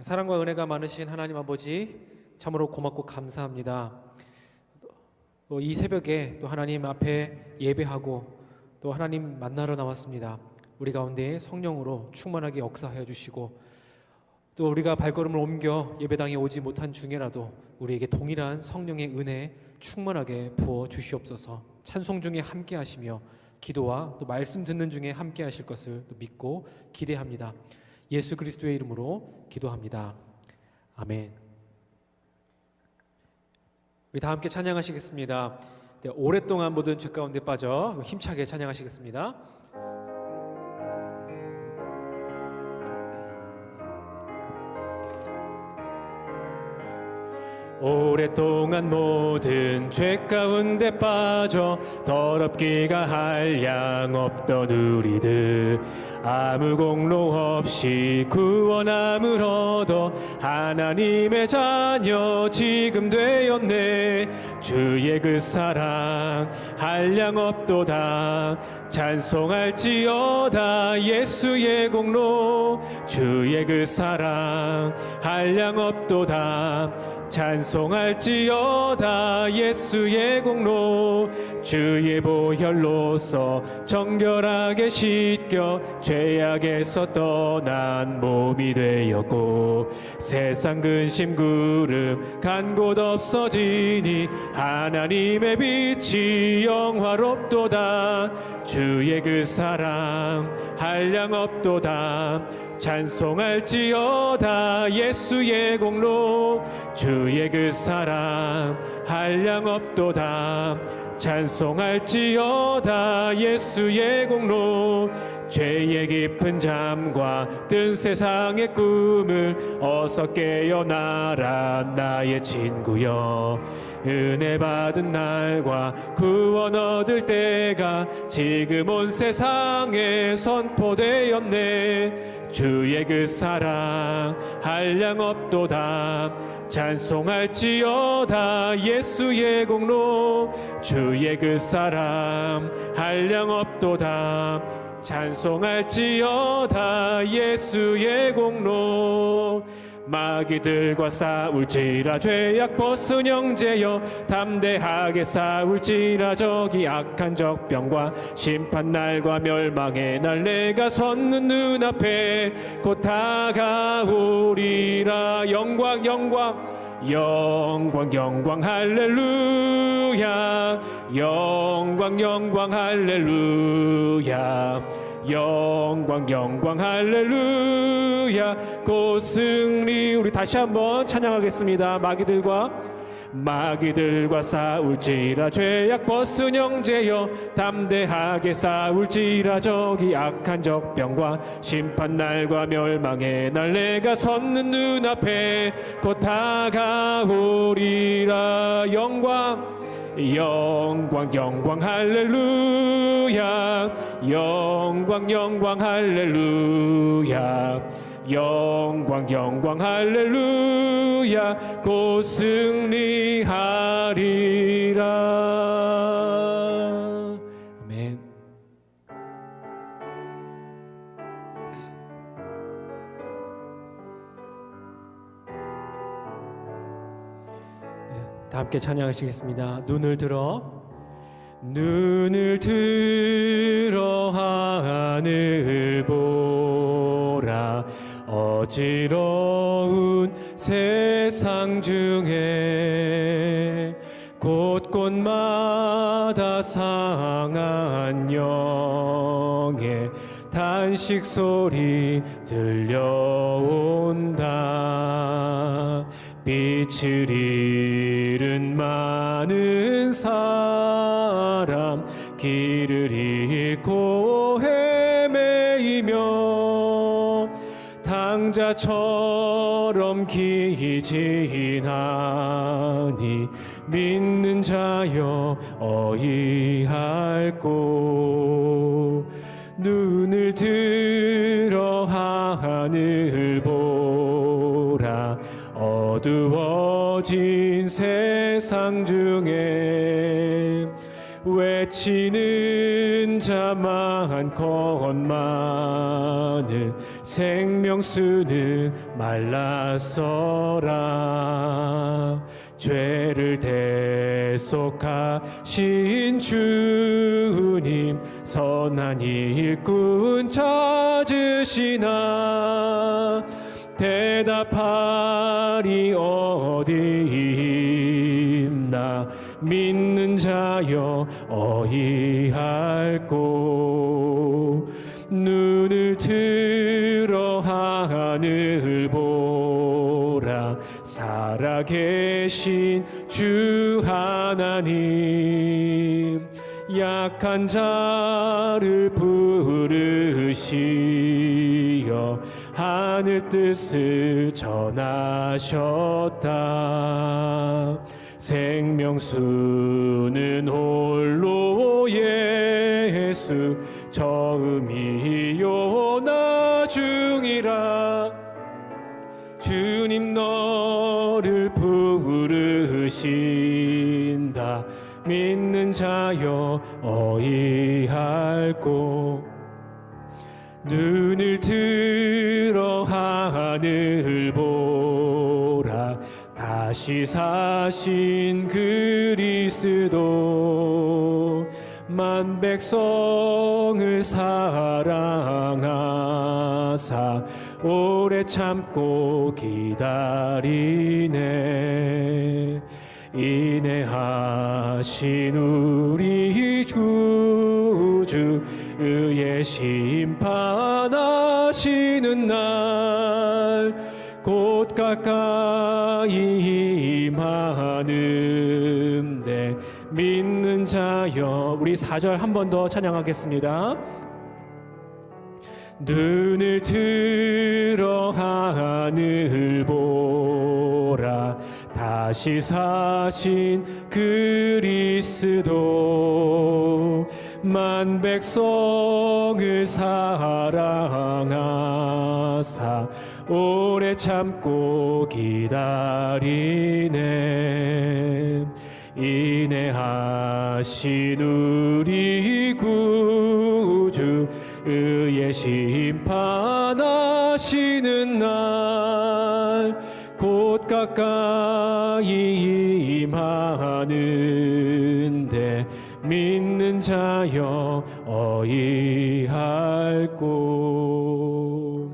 사랑과 은혜가 많으신 하나님 아버지, 참으로 고맙고 감사합니다. 또 이 새벽에 또 하나님 앞에 예배하고 또 하나님 만나러 나왔습니다. 우리 가운데 성령으로 충만하게 역사하여 주시고, 또 우리가 발걸음을 옮겨 예배당에 오지 못한 중에라도 우리에게 동일한 성령의 은혜 충만하게 부어 주시옵소서. 찬송 중에 함께 하시며 기도와 또 말씀 듣는 중에 함께 하실 것을 또 믿고 기대합니다. 예수 그리스도의 이름으로 기도합니다. 아멘. 우리 다 함께 찬양하시겠습니다. 네, 오랫동안 모든 죄 가운데 빠져 힘차게 찬양하시겠습니다. 오랫동안 모든 죄 가운데 빠져 더럽기가 한량 없던 우리들, 아무 공로 없이 구원함을 얻어 하나님의 자녀 지금 되었네. 주의 그 사랑 한량 없도다. 찬송할지어다 예수의 공로. 주의 그 사랑 한량 없도다. 찬송할지어다 예수의 공로. 주의 보혈로서 정결하게 씻겨 죄악에서 떠난 몸이 되었고, 세상 근심 구름 간 곳 없어지니 하나님의 빛이 영화롭도다. 주의 그 사랑 한량 없도다. 찬송할지어다 예수의 공로. 주의 그 사랑 한량 없도다. 찬송할지어다 예수의 공로. 죄의 깊은 잠과 뜬 세상의 꿈을 어서 깨어나라 나의 친구여. 은혜 받은 날과 구원 얻을 때가 지금 온 세상에 선포되었네. 주의 그 사랑 한량 없도다. 찬송할지어다 예수의 공로. 주의 그 사랑 한량 없도다. 찬송할지어다 예수의 공로. 마귀들과 싸울지라 죄악 벗은 형제여, 담대하게 싸울지라 저기 악한 적병과 심판날과 멸망의 날 내가 섰는 눈앞에 곧 다가오리라. 영광 영광 영광 영광 할렐루야. 영광 영광 할렐루야. 영광 영광 할렐루야. 곧 승리. 우리 다시 한번 찬양하겠습니다. 마귀들과 싸울지라 죄악 벗은 형제여, 담대하게 싸울지라 저기 악한 적병과 심판날과 멸망의 날 내가 섰는 눈앞에 곧 다가오리라. 영광 영광 영광 할렐루야. 영광 영광 할렐루야. 영광 영광 할렐루야. 곧 승리하리라. 아멘. 다 함께 찬양하시겠습니다. 눈을 들어 하늘 보라. 어지러운 세상 중에 곳곳마다 상한 영의 탄식 소리 들려온다. 빛을 잃은 많은 사람, 길을 잃고 헤매이며 당자처럼 기진하니 믿는 자여 어이할꼬. 눈을 들어 하늘 보라. 어두워진 세상 중에 외치는 자 많건만은 생명수는 말랐어라. 죄를 대속하신 주님 선한 일꾼 찾으시나 대답하리 어디 있나 믿는 자여 어이할꼬. 눈을 들어 하늘 보라. 살아계신 주 하나님 약한 자를 부르시어 하늘 뜻을 전하셨다. 생명수는 홀로 예수 처음이요 나중이라. 주님 너를 부르신다. 믿는 자여 어이할꼬. 눈을 들어 하늘 보라. 다시 사신 그리스도 만 백성을 사랑하사 오래 참고 기다리네. 인내하신 우리 구주 의의 심판하시는 날 곧 가까이 임하는데 믿는 자여. 우리 4절 한 번 더 찬양하겠습니다. 눈을 들어 하늘 보라. 다시 사신 그리스도 만 백성을 사랑하사 오래 참고 기다리네. 인내하신 우리 구주 의의 심판하시는 날 곧 가까이 임하는데 믿는 자여 어이할꼬.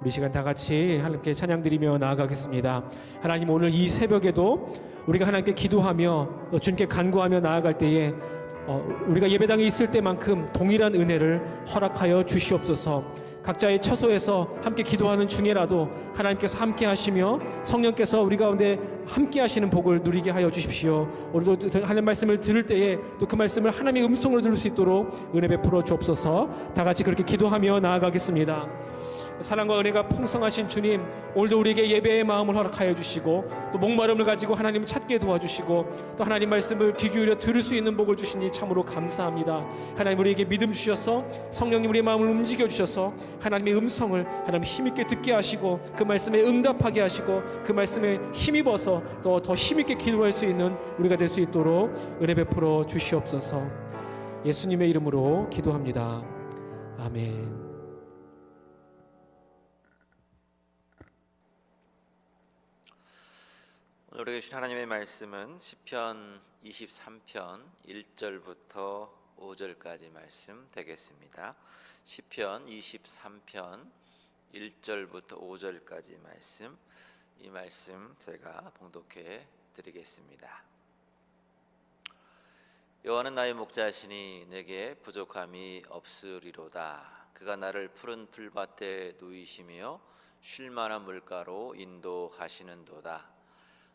우리 시간 다 같이 하나님께 찬양드리며 나아가겠습니다. 하나님, 오늘 이 새벽에도 우리가 하나님께 기도하며 주님께 간구하며 나아갈 때에 우리가 예배당에 있을 때만큼 동일한 은혜를 허락하여 주시옵소서. 각자의 처소에서 함께 기도하는 중에라도 하나님께서 함께 하시며 성령께서 우리 가운데 함께 하시는 복을 누리게 하여 주십시오. 오늘도 하나님 말씀을 들을 때에 또 그 말씀을 하나님의 음성으로 들을 수 있도록 은혜 베풀어 주옵소서. 다 같이 그렇게 기도하며 나아가겠습니다. 사랑과 은혜가 풍성하신 주님, 오늘도 우리에게 예배의 마음을 허락하여 주시고 또 목마름을 가지고 하나님을 찾게 도와주시고 또 하나님 말씀을 귀 기울여 들을 수 있는 복을 주시니 참으로 감사합니다. 하나님, 우리에게 믿음 주셔서 성령님 우리의 마음을 움직여 주셔서 하나님의 음성을 하나님 힘있게 듣게 하시고 그 말씀에 응답하게 하시고 그 말씀에 힘입어서 또 더 힘있게 기도할 수 있는 우리가 될 수 있도록 은혜 베풀어 주시옵소서. 예수님의 이름으로 기도합니다. 아멘. 오늘 우리에게 주신 하나님의 말씀은 시편 23편 1절부터 5절까지 말씀 되겠습니다. 시편 23편 1절부터 5절까지 말씀, 이 말씀 제가 봉독해 드리겠습니다. 여호와는 나의 목자시니 내게 부족함이 없으리로다. 그가 나를 푸른 풀밭에 누이시며 쉴 만한 물가로 인도하시는도다.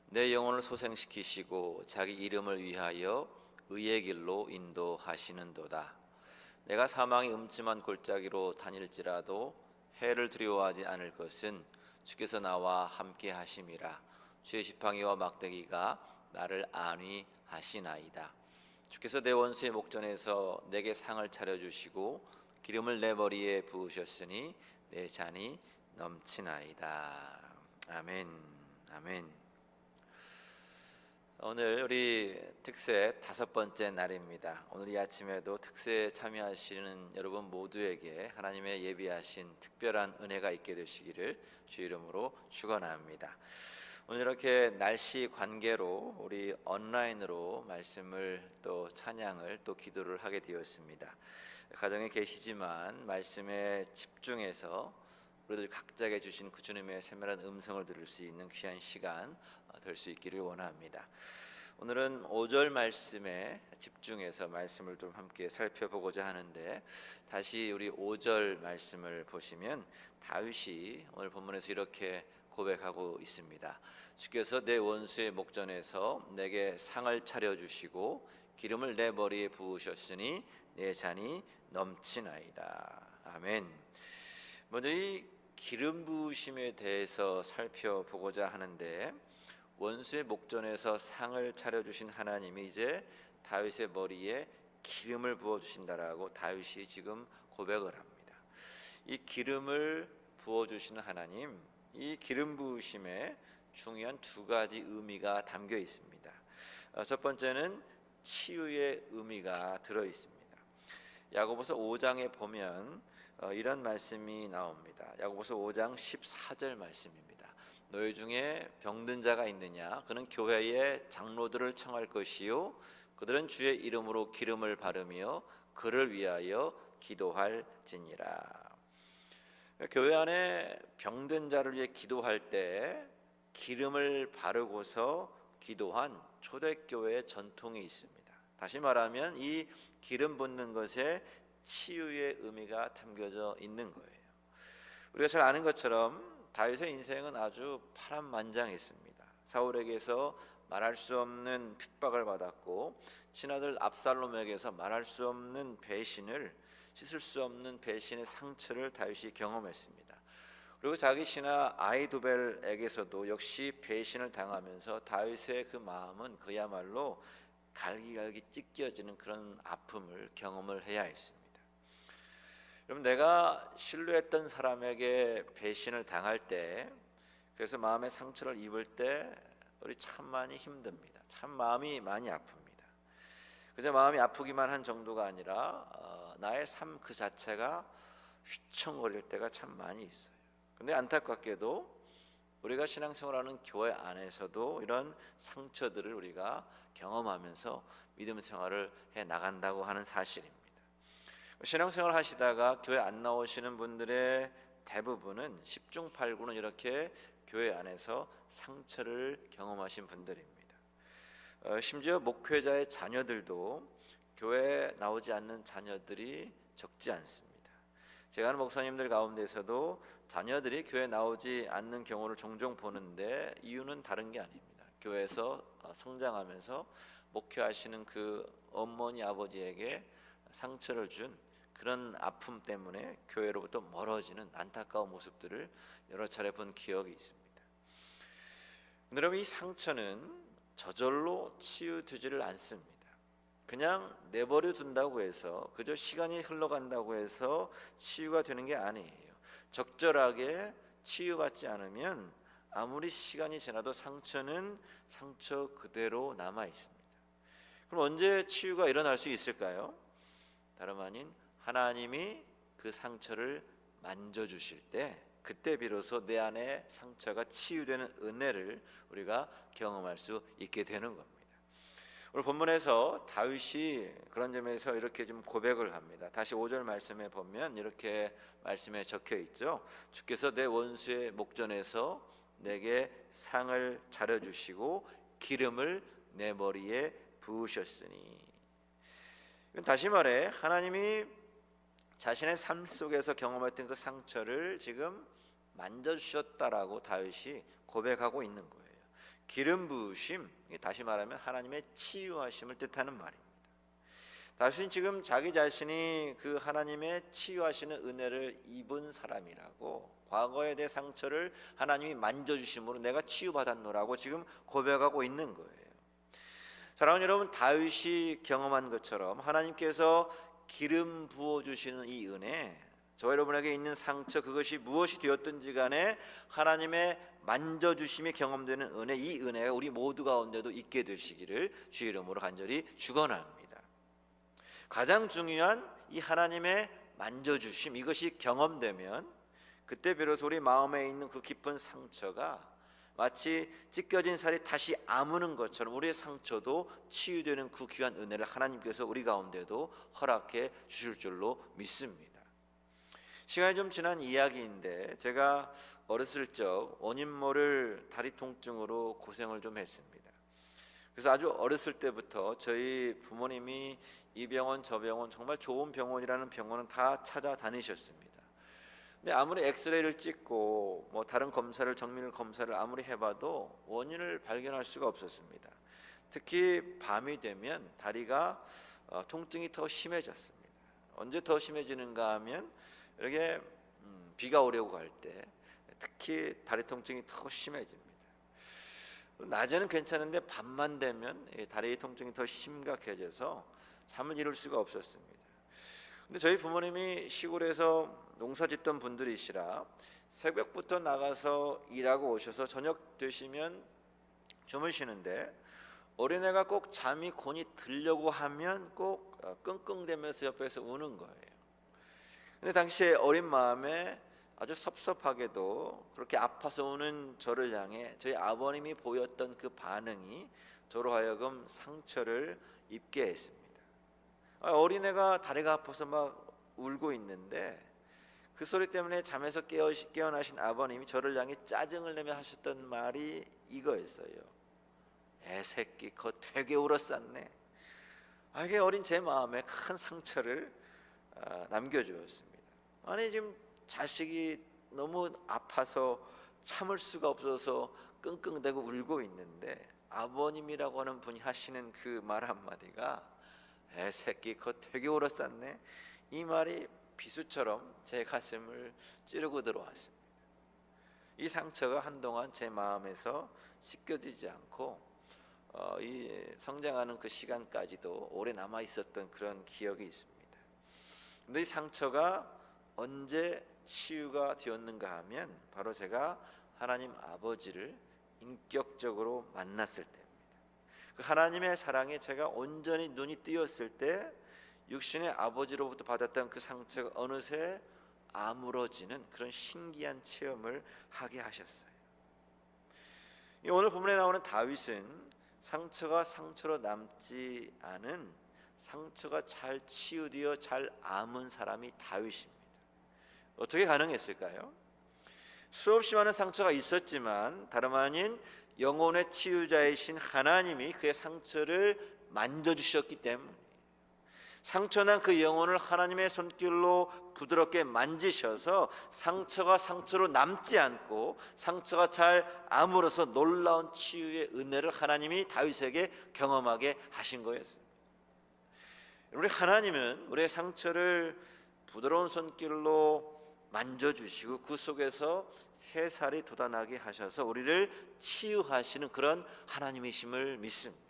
내 영혼을 소생시키시고 자기 이름을 위하여 의의 길로 인도하시는도다. 내가 사망의 음침한 골짜기로 다닐지라도 해를 두려워하지 않을 것은 주께서 나와 함께 하심이라. 주의 지팡이와 막대기가 나를 안위하시나이다. 주께서 내 원수의 목전에서 내게 상을 차려주시고 기름을 내 머리에 부으셨으니 내 잔이 넘치나이다. 아멘. 아멘. 오늘 우리 특세 5번째 날입니다. 오늘 이 아침에도 특세에 참여하시는 여러분 모두에게 하나님의 예비하신 특별한 은혜가 있게 되시기를 주 이름으로 축원합니다. 오늘 이렇게 날씨 관계로 우리 온라인으로 말씀을 또 찬양을 또 기도를 하게 되었습니다. 가정에 계시지만 말씀에 집중해서 우리들 각자에게 주신 그 주님의 세밀한 음성을 들을 수 있는 귀한 시간 될 수 있기를 원합니다. 오늘은 5절 말씀에 집중해서 말씀을 좀 함께 살펴보고자 하는데, 다시 우리 5절 말씀을 보시면 다윗이 오늘 본문에서 이렇게 고백하고 있습니다. 주께서 내 원수의 목전에서 내게 상을 차려주시고 기름을 내 머리에 부으셨으니 내 잔이 넘치나이다. 아멘. 먼저 이 기름 부으심에 대해서 살펴보고자 하는데, 원수의 목전에서 상을 차려주신 하나님이 이제 다윗의 머리에 기름을 부어주신다라고 다윗이 지금 고백을 합니다. 이 기름을 부어주시는 하나님, 이 기름 부으심에 중요한 2가지 의미가 담겨 있습니다. 첫 번째는 치유의 의미가 들어 있습니다. 야고보서 5장에 보면 이런 말씀이 나옵니다. 야고보서 5장 14절 말씀입니다. 너희 중에 병든 자가 있느냐? 그는 교회의 장로들을 청할 것이요 그들은 주의 이름으로 기름을 바르며 그를 위하여 기도할지니라. 교회 안에 병든 자를 위해 기도할 때 기름을 바르고서 기도한 초대교회의 전통이 있습니다. 다시 말하면 이 기름 붓는 것에 치유의 의미가 담겨져 있는 거예요. 우리가 잘 아는 것처럼 다윗의 인생은 아주 파란만장했습니다. 사울에게서 말할 수 없는 핍박을 받았고, 친아들 압살롬에게서 말할 수 없는 배신을, 씻을 수 없는 배신의 상처를 다윗이 경험했습니다. 그리고 자기 신하 아히두벨에게서도 역시 배신을 당하면서 다윗의 그 마음은 그야말로 갈기갈기 찢겨지는 그런 아픔을 경험을 해야 했습니다. 여러분, 내가 신뢰했던 사람에게 배신을 당할 때, 그래서 마음의 상처를 입을 때 우리 참 많이 힘듭니다. 참 마음이 많이 아픕니다. 그저 마음이 아프기만 한 정도가 아니라 나의 삶 그 자체가 휘청거릴 때가 참 많이 있어요. 근데 안타깝게도 우리가 신앙생활하는 교회 안에서도 이런 상처들을 우리가 경험하면서 믿음 생활을 해 나간다고 하는 사실입니다. 신앙생활 하시다가 교회 안 나오시는 분들의 대부분은 10중 8구는 이렇게 교회 안에서 상처를 경험하신 분들입니다. 심지어 목회자의 자녀들도 교회에 나오지 않는 자녀들이 적지 않습니다. 제가 아는 목사님들 가운데서도 자녀들이 교회에 나오지 않는 경우를 종종 보는데, 이유는 다른 게 아닙니다. 교회에서 성장하면서 목회하시는 그 어머니 아버지에게 상처를 준 그런 아픔 때문에 교회로부터 멀어지는 안타까운 모습들을 여러 차례 본 기억이 있습니다. 여러분, 이 상처는 저절로 치유되지를 않습니다. 그냥 내버려 둔다고 해서, 그저 시간이 흘러간다고 해서 치유가 되는 게 아니에요. 적절하게 치유받지 않으면 아무리 시간이 지나도 상처는 상처 그대로 남아 있습니다. 그럼 언제 치유가 일어날 수 있을까요? 다름 아닌 하나님이 그 상처를 만져주실 때, 그때 비로소 내 안에 상처가 치유되는 은혜를 우리가 경험할 수 있게 되는 겁니다. 오늘 본문에서 다윗이 그런 점에서 이렇게 좀 고백을 합니다. 다시 5절 말씀에 보면 이렇게 말씀에 적혀 있죠. 주께서 내 원수의 목전에서 내게 상을 차려주시고 기름을 내 머리에 부으셨으니. 다시 말해 하나님이 자신의 삶 속에서 경험했던 그 상처를 지금 만져주셨다라고 다윗이 고백하고 있는 거예요. 기름 부으심, 다시 말하면 하나님의 치유하심을 뜻하는 말입니다. 다윗은 지금 자기 자신이 그 하나님의 치유하시는 은혜를 입은 사람이라고, 과거의 내 상처를 하나님이 만져주심으로 내가 치유받았노라고 지금 고백하고 있는 거예요. 사랑하는 여러분, 다윗이 경험한 것처럼 하나님께서 기름 부어주시는 이 은혜, 저와 여러분에게 있는 상처, 그것이 무엇이 되었든지 간에 하나님의 만져주심이 경험되는 은혜, 이 은혜가 우리 모두 가운데도 있게 되시기를 주의 이름으로 간절히 축원합니다. 가장 중요한 이 하나님의 만져주심, 이것이 경험되면 그때 비로소 우리 마음에 있는 그 깊은 상처가 마치 찢겨진 살이 다시 아무는 것처럼 우리의 상처도 치유되는 그 귀한 은혜를 하나님께서 우리 가운데도 허락해 주실 줄로 믿습니다. 시간이 좀 지난 이야기인데, 제가 어렸을 적 원인 모를 다리 통증으로 고생을 좀 했습니다. 그래서 아주 어렸을 때부터 저희 부모님이 이 병원 저 병원, 정말 좋은 병원이라는 병원은 다 찾아다니셨습니다. 근데 아무리 엑스레이를 찍고 뭐 다른 검사를, 정밀 검사를 아무리 해봐도 원인을 발견할 수가 없었습니다. 특히 밤이 되면 다리가 통증이 더 심해졌습니다. 언제 더 심해지는가 하면 이렇게 비가 오려고 할 때 특히 다리 통증이 더 심해집니다. 낮에는 괜찮은데 밤만 되면 다리 통증이 더 심각해져서 잠을 이룰 수가 없었습니다. 근데 저희 부모님이 시골에서 농사 짓던 분들이시라 새벽부터 나가서 일하고 오셔서 저녁 되시면 주무시는데, 어린애가 꼭 잠이 곤히 들려고 하면 꼭 끙끙대면서 옆에서 우는 거예요. 근데 당시에 어린 마음에 아주 섭섭하게도 그렇게 아파서 우는 저를 향해 저희 아버님이 보였던 그 반응이 저로 하여금 상처를 입게 했습니다. 어린애가 다리가 아파서 막 울고 있는데 그 소리 때문에 잠에서 깨어나신 아버님이 저를 향해 짜증을 내며 하셨던 말이 이거였어요. 애새끼 거 되게 울었었네. 이게 어린 제 마음에 큰 상처를 남겨주었습니다. 아니, 지금 자식이 너무 아파서 참을 수가 없어서 끙끙대고 울고 있는데 아버님이라고 하는 분이 하시는 그 말 한마디가 애새끼 그거 되게 울었었네, 이 말이 비수처럼 제 가슴을 찌르고 들어왔습니다. 이 상처가 한동안 제 마음에서 씻겨지지 않고 이 성장하는 그 시간까지도 오래 남아 있었던 그런 기억이 있습니다. 근데 이 상처가 언제 치유가 되었는가 하면 바로 제가 하나님 아버지를 인격적으로 만났을 때입니다. 그 하나님의 사랑에 제가 온전히 눈이 뜨였을 때 육신의 아버지로부터 받았던 그 상처가 어느새 아물어지는 그런 신기한 체험을 하게 하셨어요. 오늘 본문에 나오는 다윗은 상처가 상처로 남지 않은, 상처가 잘 치유되어 잘 아문 사람이 다윗입니다. 어떻게 가능했을까요? 수없이 많은 상처가 있었지만 다름 아닌 영혼의 치유자이신 하나님이 그의 상처를 만져주셨기 때문에, 상처난 그 영혼을 하나님의 손길로 부드럽게 만지셔서 상처가 상처로 남지 않고 상처가 잘 아물어서 놀라운 치유의 은혜를 하나님이 다윗에게 경험하게 하신 거였어요. 우리 하나님은 우리의 상처를 부드러운 손길로 만져주시고 그 속에서 새살이 돋아나게 하셔서 우리를 치유하시는 그런 하나님이심을 믿습니다.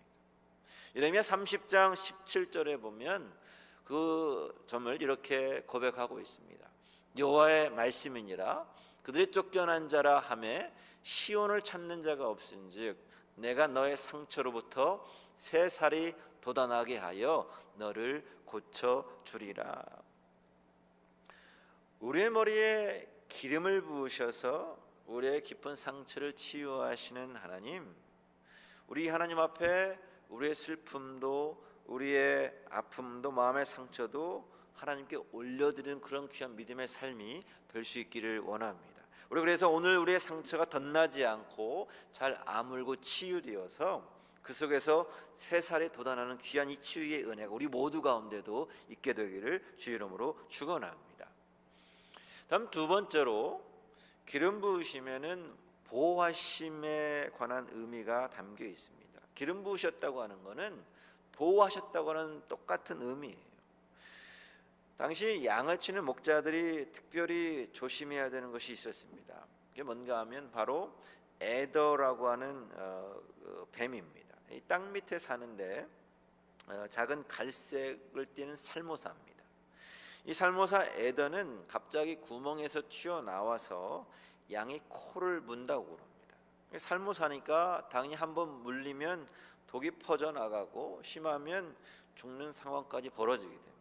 예레미야 30장 17절에 보면 그 점을 이렇게 고백하고 있습니다. 여호와의 말씀이니라 그들이 쫓겨난 자라 하매 시온을 찾는 자가 없은즉 내가 너의 상처로부터 새살이 돋아나게 하여 너를 고쳐주리라. 우리의 머리에 기름을 부으셔서 우리의 깊은 상처를 치유하시는 하나님, 우리 하나님 앞에 우리의 슬픔도 우리의 아픔도 마음의 상처도 하나님께 올려드리는 그런 귀한 믿음의 삶이 될 수 있기를 원합니다. 우리 그래서 오늘 우리의 상처가 덧나지 않고 잘 아물고 치유되어서 그 속에서 새살이 돋아나는 귀한 이 치유의 은혜가 우리 모두 가운데도 있게 되기를 주의 이름으로 축원합니다. 다음 두 번째로, 기름 부으시면은 보호하심에 관한 의미가 담겨 있습니다. 기름 부으셨다고 하는 것은 보호하셨다고 하는 똑같은 의미예요. 당시 양을 치는 목자들이 특별히 조심해야 되는 것이 있었습니다. 그게 뭔가 하면 바로 에더라고 하는 뱀입니다. 이 땅 밑에 사는데 작은 갈색을 띠는 살모사입니다. 이 살모사 에더는 갑자기 구멍에서 튀어나와서 양의 코를 문다고 그럽니다. 살모사니까 당연히 한번 물리면 독이 퍼져나가고 심하면 죽는 상황까지 벌어지게 됩니다.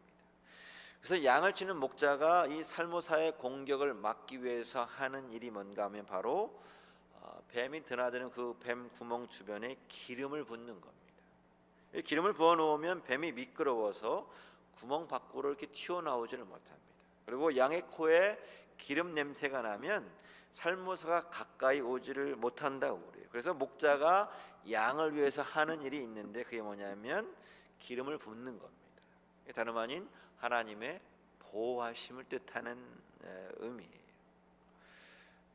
그래서 양을 치는 목자가 이 살모사의 공격을 막기 위해서 하는 일이 뭔가 하면 바로 뱀이 드나드는 그 뱀 구멍 주변에 기름을 붓는 겁니다. 이 기름을 부어 놓으면 뱀이 미끄러워서 구멍 밖으로 이렇게 튀어나오지를 못합니다. 그리고 양의 코에 기름 냄새가 나면 살모사가 가까이 오지를 못한다고 그래요. 그래서 목자가 양을 위해서 하는 일이 있는데 그게 뭐냐면 기름을 붓는 겁니다. 다름 아닌 하나님의 보호하심을 뜻하는 의미예요.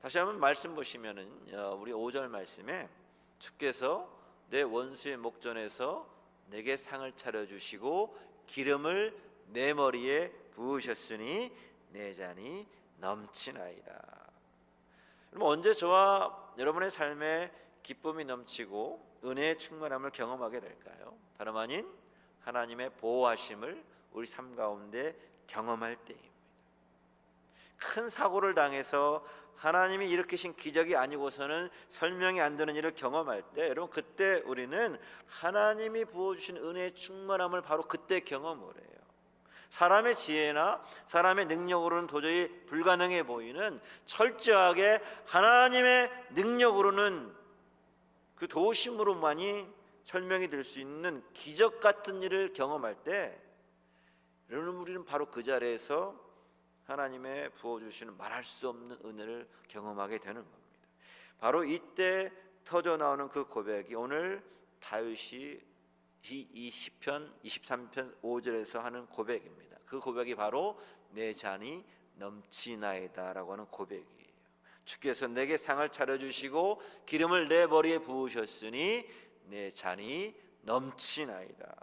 다시 한번 말씀 보시면은 우리 5절 말씀에 주께서 내 원수의 목전에서 내게 상을 차려주시고 기름을 내 머리에 부으셨으니 내 잔이 넘치나이다. 그럼 언제 저와 여러분의 삶에 기쁨이 넘치고 은혜의 충만함을 경험하게 될까요? 다름 아닌 하나님의 보호하심을 우리 삶 가운데 경험할 때입니다. 큰 사고를 당해서 하나님이 일으키신 기적이 아니고서는 설명이 안 되는 일을 경험할 때 여러분 그때 우리는 하나님이 부어주신 은혜의 충만함을 바로 그때 경험을 해요. 사람의 지혜나 사람의 능력으로는 도저히 불가능해 보이는 철저하게 하나님의 능력으로는 그 도우심으로만이 설명이 될 수 있는 기적 같은 일을 경험할 때 여러분 우리는 바로 그 자리에서 하나님의 부어주시는 말할 수 없는 은혜를 경험하게 되는 겁니다. 바로 이때 터져 나오는 그 고백이 오늘 다윗이 이 시편 23편 5절에서 하는 고백입니다. 그 고백이 바로 내 잔이 넘치나이다 라고 하는 고백이에요. 주께서 내게 상을 차려주시고 기름을 내 머리에 부으셨으니 내 잔이 넘치나이다.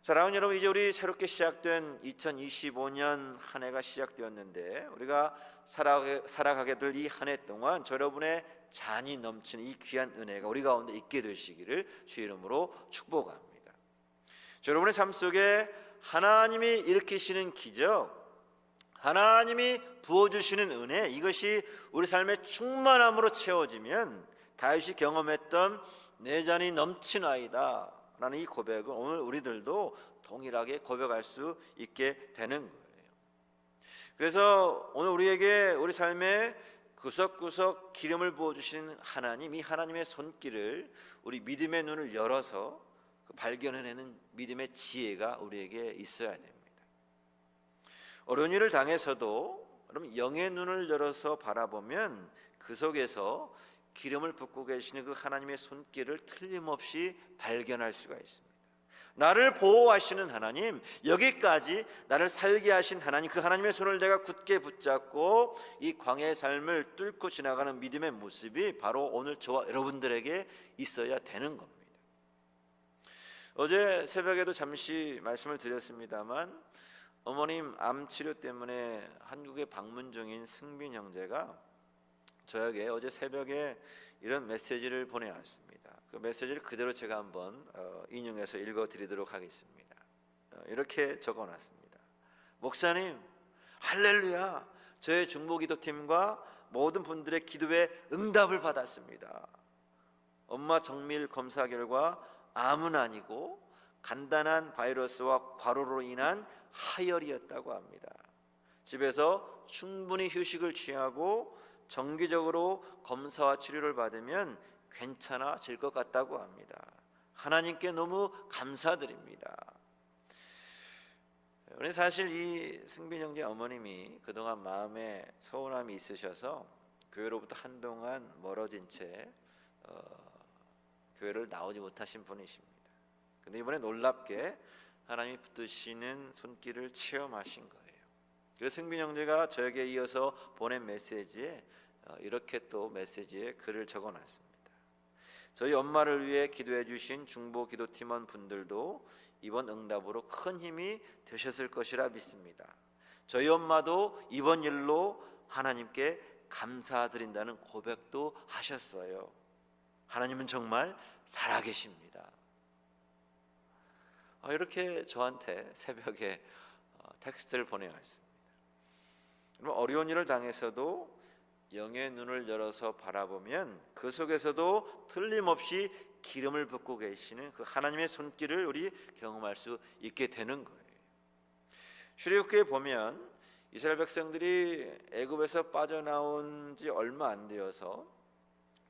사랑하는 여러분, 이제 우리 새롭게 시작된 2025년 한 해가 시작되었는데 우리가 살아가게 될 이 한 해 동안 여러분의 잔이 넘치는 이 귀한 은혜가 우리 가운데 있게 되시기를 주 이름으로 축복합니다. 여러분의 삶 속에 하나님이 일으키시는 기적, 하나님이 부어주시는 은혜, 이것이 우리 삶의 충만함으로 채워지면 다윗이 경험했던 내 잔이 넘치나이다 라는 이 고백은 오늘 우리들도 동일하게 고백할 수 있게 되는 거예요. 그래서 오늘 우리에게 우리 삶에 구석구석 기름을 부어주시는 하나님, 이 하나님의 손길을 우리 믿음의 눈을 열어서 발견해내는 믿음의 지혜가 우리에게 있어야 됩니다. 어려운 일을 당해서도 여러분 영의 눈을 열어서 바라보면 그 속에서 기름을 붓고 계시는 그 하나님의 손길을 틀림없이 발견할 수가 있습니다. 나를 보호하시는 하나님, 여기까지 나를 살게 하신 하나님, 그 하나님의 손을 내가 굳게 붙잡고 이 광야의 삶을 뚫고 지나가는 믿음의 모습이 바로 오늘 저와 여러분들에게 있어야 되는 겁니다. 어제 새벽에도 잠시 말씀을 드렸습니다만 어머님 암 치료 때문에 한국에 방문 중인 승빈 형제가 저에게 어제 새벽에 이런 메시지를 보내왔습니다. 그 메시지를 그대로 제가 한번 인용해서 읽어드리도록 하겠습니다. 이렇게 적어놨습니다. 목사님, 할렐루야! 저의 중보기도팀과 모든 분들의 기도에 응답을 받았습니다. 엄마 정밀 검사 결과 암은 아니고 간단한 바이러스와 과로로 인한 하열이었다고 합니다. 집에서 충분히 휴식을 취하고 정기적으로 검사와 치료를 받으면 괜찮아질 것 같다고 합니다. 하나님께 너무 감사드립니다. 우리 사실 이 승빈 형제 어머님이 그동안 마음에 서운함이 있으셔서 교회로부터 한동안 멀어진 채 교회를 나오지 못하신 분이십니다. 근데 이번에 놀랍게 하나님이 붙드시는 손길을 체험하신 거예요. 그래서 승빈 형제가 저에게 이어서 보낸 메시지에 이렇게 또 메시지에 글을 적어놨습니다. 저희 엄마를 위해 기도해 주신 중보 기도팀원 분들도 이번 응답으로 큰 힘이 되셨을 것이라 믿습니다. 저희 엄마도 이번 일로 하나님께 감사드린다는 고백도 하셨어요. 하나님은 정말 살아계십니다. 이렇게 저한테 새벽에 텍스트를 보내왔습니다. 어려운 일을 당해서도 영의 눈을 열어서 바라보면 그 속에서도 틀림없이 기름을 붓고 계시는 그 하나님의 손길을 우리 경험할 수 있게 되는 거예요. 출애굽기에 보면 이스라엘 백성들이 애굽에서 빠져나온 지 얼마 안 되어서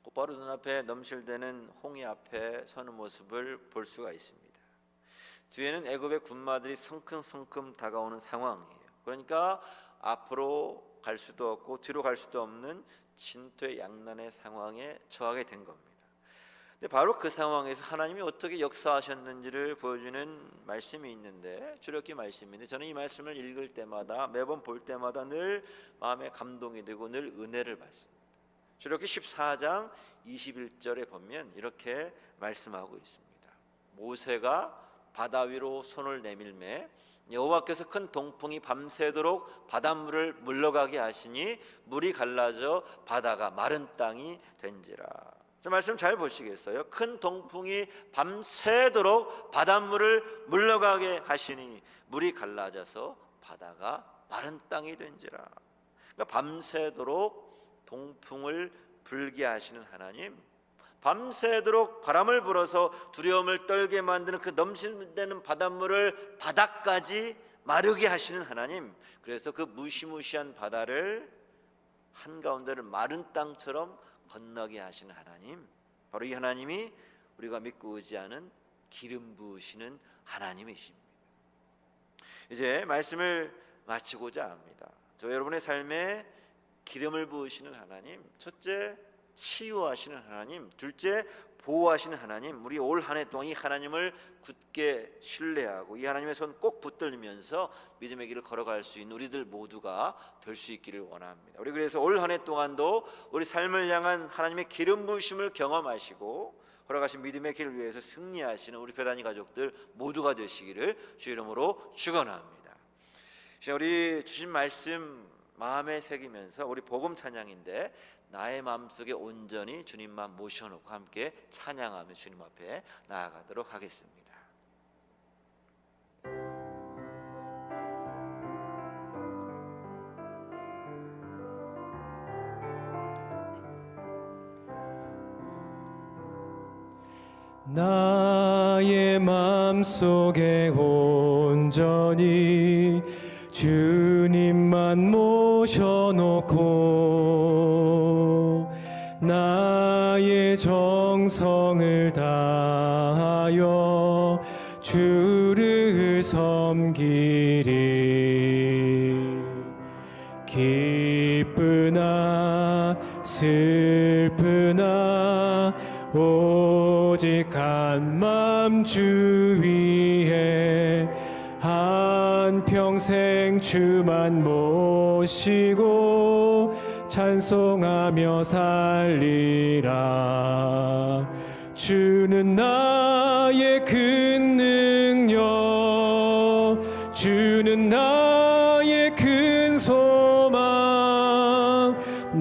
곧바로 눈앞에 넘실대는 홍해 앞에 서는 모습을 볼 수가 있습니다. 뒤에는 애굽의 군마들이 성큼성큼 다가오는 상황이에요. 그러니까 앞으로 갈 수도 없고 뒤로 갈 수도 없는 진퇴양난의 상황에 처하게 된 겁니다. 근데 바로 그 상황에서 하나님이 어떻게 역사하셨는지를 보여주는 말씀이 있는데, 출애굽기 말씀인데, 저는 이 말씀을 읽을 때마다, 매번 볼 때마다 늘 마음에 감동이 되고 늘 은혜를 받습니다. 출애굽기 14장 21절에 보면 이렇게 말씀하고 있습니다. 모세가 바다 위로 손을 내밀매 여호와께서 큰 동풍이 밤새도록 바닷물을 물러가게 하시니 물이 갈라져 바다가 마른 땅이 된지라. 저 말씀 잘 보시겠어요? 큰 동풍이 밤새도록 바닷물을 물러가게 하시니 물이 갈라져서 바다가 마른 땅이 된지라. 그러니까 밤새도록 동풍을 불게 하시는 하나님, 밤새도록 바람을 불어서 두려움을 떨게 만드는 그 넘실대는 바닷물을 바다까지 마르게 하시는 하나님, 그래서 그 무시무시한 바다를 한가운데를 마른 땅처럼 건너게 하시는 하나님, 바로 이 하나님이 우리가 믿고 의지하는 기름 부으시는 하나님이십니다. 이제 말씀을 마치고자 합니다. 저 여러분의 삶에 기름을 부으시는 하나님, 첫째 치유하시는 하나님, 둘째 보호하시는 하나님, 우리 올 한 해 동안 이 하나님을 굳게 신뢰하고 이 하나님의 손 꼭 붙들면서 믿음의 길을 걸어갈 수 있는 우리들 모두가 될 수 있기를 원합니다. 우리 그래서 올 한 해 동안도 우리 삶을 향한 하나님의 기름 부으심을 경험하시고 걸어가신 믿음의 길을 위해서 승리하시는 우리 배단위 가족들 모두가 되시기를 주 이름으로 축원합니다. 우리 주신 말씀 마음에 새기면서 우리 복음 찬양인데, 나의 마음속에 온전히 주님만 모셔놓고 함께 찬양하며 주님 앞에 나아가도록 하겠습니다. 나의 마음속에 온전히 주님만 모셔놓고 나의 정성을 다하여 주를 섬기리. 기쁘나 슬프나 오직 한맘 주 위에 한평생 주만 모시고 찬송하며 살리라. 주는 나의 큰 능력, 주는 나의 큰 소망,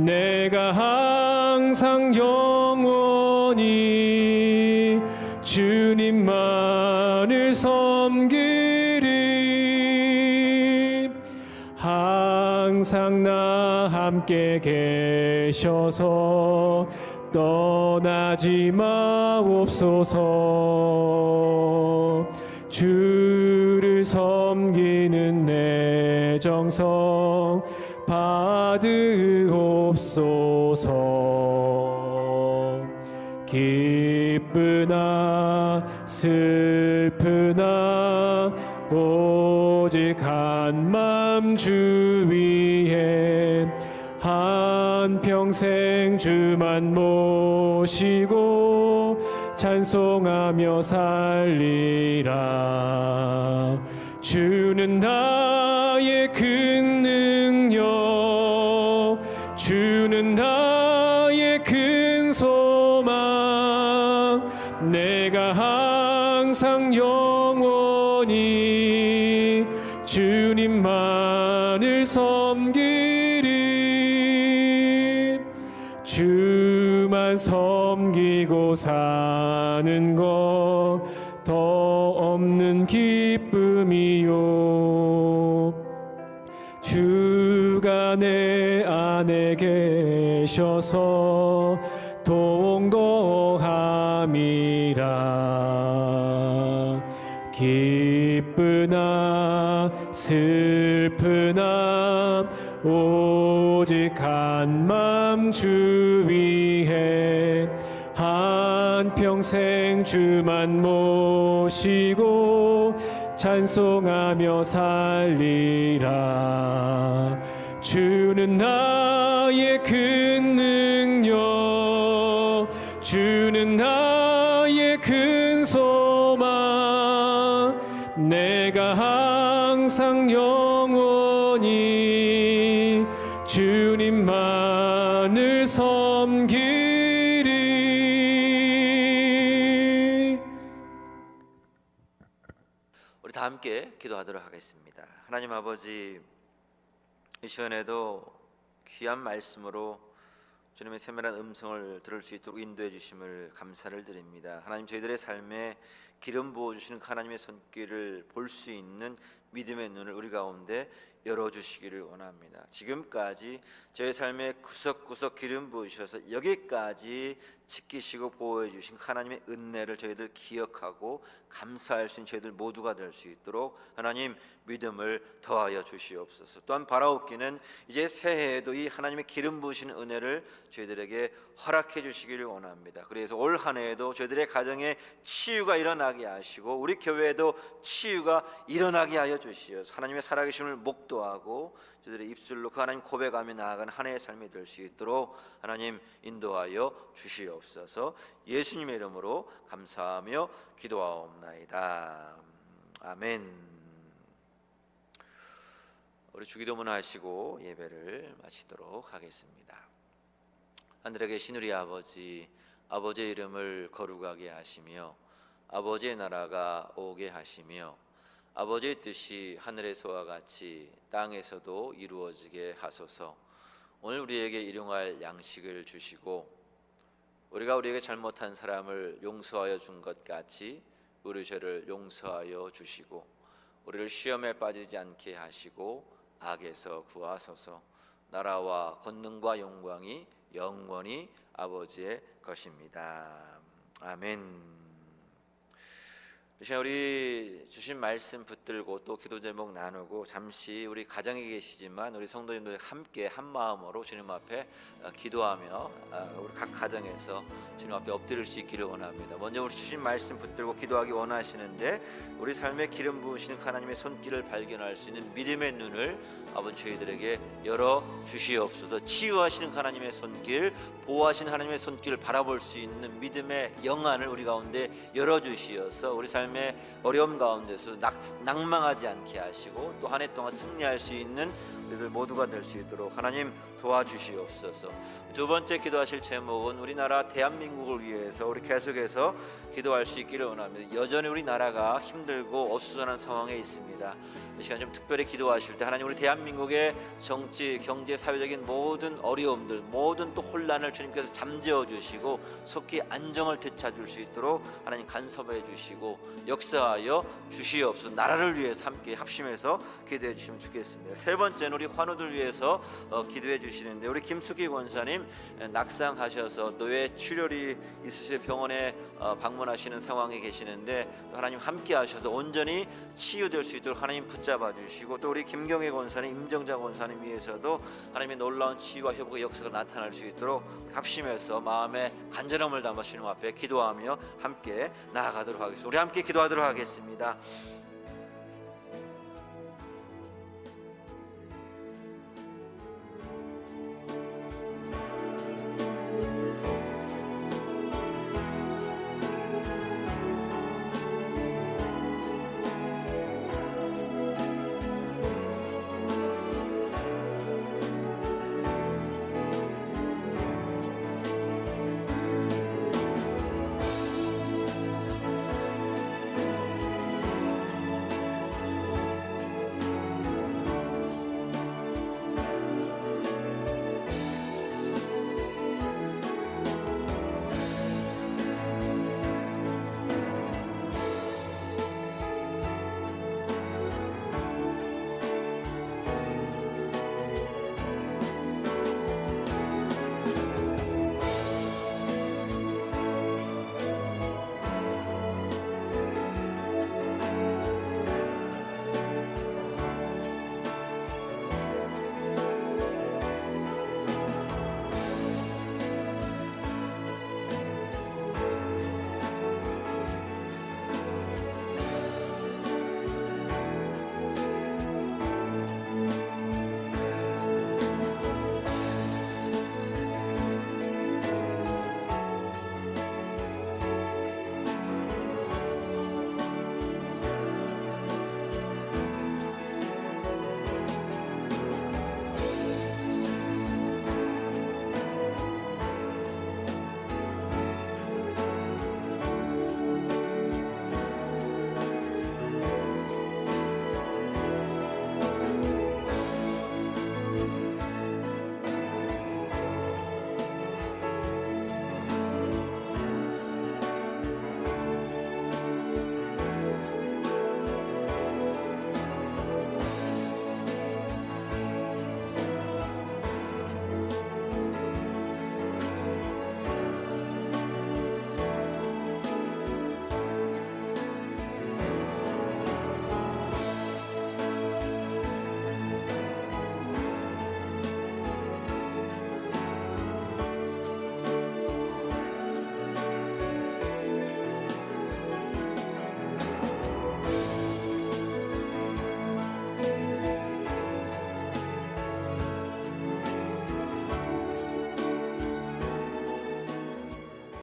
내가 항상 영원히 주님만을 섬기리. 항상 나 함께 계셔서 떠나지 마옵소서. 주를 섬기는 내 정성 받으옵소서. 기쁘나 슬프나 오직 한맘 주 위에 한평생 주만 모시고 찬송하며 살리라. 주는 나의 큰 능력, 주는 나의 큰 소망, 내가 항상 영원히 주님만을 섬기리. 주만 섬기고 사는 것 더 없는 기쁨이요. 내 안에 계셔서 동거함이라. 기쁘나 슬프나 오직 한맘 주 위에 한평생 주만 모시고 찬송하며 살리라. 주는 나의 큰 능력, 주는 나의 큰 소망, 내가 항상 영원히 주님만을 섬기리. 우리 다 함께 기도하도록 하겠습니다. 하나님 아버지, 이 시간에도 귀한 말씀으로 주님의 세밀한 음성을 들을 수 있도록 인도해 주심을 감사를 드립니다. 하나님, 저희들의 삶에 기름 부어주시는 하나님의 손길을 볼 수 있는 믿음의 눈을 우리 가운데 열어주시기를 원합니다. 지금까지 저희 삶에 구석구석 기름 부으셔서 여기까지 지키시고 보호해 주신 하나님의 은혜를 저희들 기억하고 감사할 수 있는 저희들 모두가 될 수 있도록 하나님 믿음을 더하여 주시옵소서. 또한 바라옵기는 이제 새해에도 이 하나님의 기름 부으시는 은혜를 저희들에게 허락해 주시기를 원합니다. 그래서 올 한 해에도 저희들의 가정에 치유가 일어나게 하시고 우리 교회에도 치유가 일어나게 하여 주시어서 하나님의 살아계심을 목도하고 저희들의 입술로 그 하나님 고백하며 나아가는 한 해의 삶이 될 수 있도록 하나님 인도하여 주시옵소서. 예수님의 이름으로 감사하며 기도하옵나이다. 아멘. 우리 주기도문 하시고 예배를 마치도록 하겠습니다. 하늘에 계신 우리 아버지, 아버지의 이름을 거룩하게 하시며 아버지의 나라가 오게 하시며 아버지의 뜻이 하늘에서와 같이 땅에서도 이루어지게 하소서. 오늘 우리에게 일용할 양식을 주시고 우리가 우리에게 잘못한 사람을 용서하여 준 것 같이 우리 죄를 용서하여 주시고 우리를 시험에 빠지지 않게 하시고 악에서 구하소서. 나라와 권능과 영광이 영원히 아버지의 것입니다. 아멘. 이 시간 우리 주신 말씀 붙들고 또 기도 제목 나누고 잠시 우리 가정에 계시지만 우리 성도님들 함께 한 마음으로 주님 앞에 기도하며 우리 각 가정에서 주님 앞에 엎드릴 수 있기를 원합니다. 먼저 우리 주신 말씀 붙들고 기도하기 원하시는데 우리 삶에 기름 부으시는 하나님의 손길을 발견할 수 있는 믿음의 눈을 아버지 저희들에게 열어 주시옵소서. 치유하시는 하나님의 손길, 보호하시는 하나님의 손길을 바라볼 수 있는 믿음의 영안을 우리 가운데 열어 주시어서 우리 삶의 어려움 가운데서 낭망하지 않게 하시고 또 한 해 동안 승리할 수 있는 우리들 모두가 될 수 있도록 하나님 도와주시옵소서. 두 번째 기도하실 제목은 우리나라 대한민국을 위해서 우리 계속해서 기도할 수 있기를 원합니다. 여전히 우리나라가 힘들고 어수선한 상황에 있습니다. 이 시간 좀 특별히 기도하실 때 하나님 우리 대한민국의 정치, 경제, 사회적인 모든 어려움들, 모든 또 혼란을 주님께서 잠재워 주시고 속히 안정을 되찾을 수 있도록 하나님 간섭해 주시고 역사하여 주시옵소서. 나라를 위해서 함께 합심해서 기도해 주시면 좋겠습니다. 세 번째는 우리 환우들 위해서 기도해 주시는데 우리 김숙희 권사님 낙상하셔서 뇌 출혈이 있으셔서 병원에 방문하시는 상황에 계시는데 하나님 함께 하셔서 온전히 치유될 수 있도록 하나님 붙잡아 주시고 또 우리 김경애 권사님, 임정자 권사님 위해서도 하나님의 놀라운 치유와 회복의 역사가 나타날 수 있도록 합심해서 마음의 간절함을 담아 주님 앞에 기도하며 함께 나아가도록 하겠습니다. 우리 함께 기도하도록 하겠습니다.